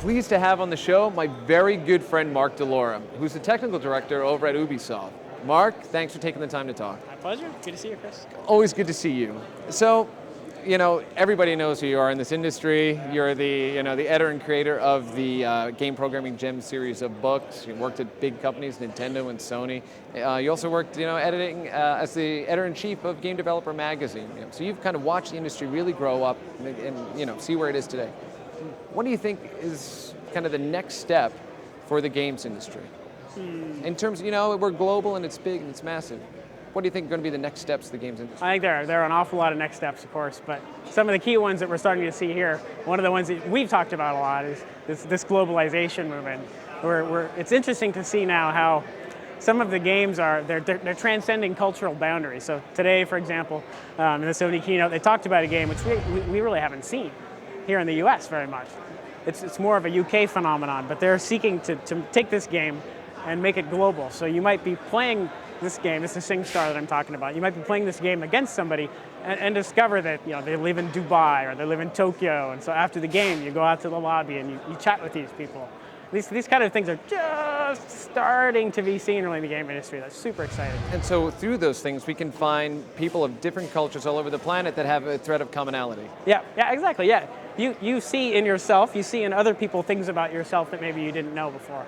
pleased to have on the show my very good friend Mark DeLoura, who's the technical director over at Ubisoft. Mark, thanks for taking the time to talk. My pleasure. Good to see you, Chris. Always good to see you. So, everybody knows who you are in this industry. You're the editor and creator of the Game Programming Gem series of books. You worked at big companies, Nintendo and Sony. You also worked, editing as the editor-in-chief of Game Developer Magazine. So you've kind of watched the industry really grow up and see where it is today. What do you think is kind of the next step for the games industry? In terms, we're global and it's big and it's massive. What do you think are going to be the next steps of the games industry? I think there are an awful lot of next steps, of course, but some of the key ones that we're starting to see here, one of the ones that we've talked about a lot is this globalization movement. It's interesting to see now how some of the games they're transcending cultural boundaries. So today, for example, in the Sony keynote, they talked about a game which we really haven't seen here in the US very much. It's more of a UK phenomenon, but they're seeking to take this game and make it global. So you might be playing this game, this is SingStar that I'm talking about, you might be playing this game against somebody and discover that they live in Dubai or they live in Tokyo, and so after the game you go out to the lobby and you chat with these people. These kind of things are just starting to be seen really in the game industry. That's super exciting. And so through those things we can find people of different cultures all over the planet that have a thread of commonality. Yeah, exactly, yeah. You see in yourself, you see in other people things about yourself that maybe you didn't know before.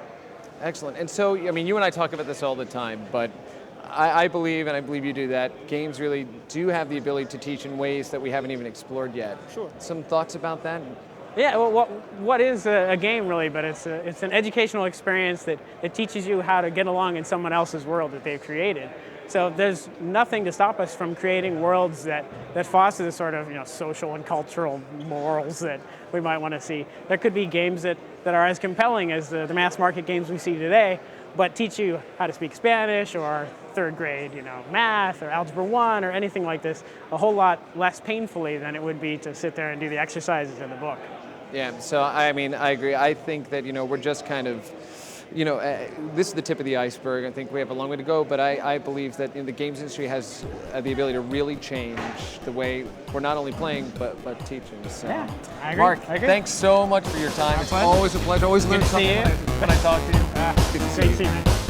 Excellent. And so, you and I talk about this all the time, but I believe, and I believe you do, that games really do have the ability to teach in ways that we haven't even explored yet. Sure. Some thoughts about that? Yeah, well, what is a game really? But it's an educational experience that teaches you how to get along in someone else's world that they've created. So there's nothing to stop us from creating worlds that foster the sort of social and cultural morals that we might want to see. There could be games that are as compelling as the mass market games we see today, but teach you how to speak Spanish or third grade, math or Algebra 1 or anything like this a whole lot less painfully than it would be to sit there and do the exercises in the book. Yeah, so I agree. I think that, we're just kind of, this is the tip of the iceberg. I think we have a long way to go, but I believe that the games industry has the ability to really change the way we're not only playing, but teaching. So. Yeah, I agree. Mark, thanks so much for your time. It's always a pleasure. Always learn something when I talk to you. Great to see you.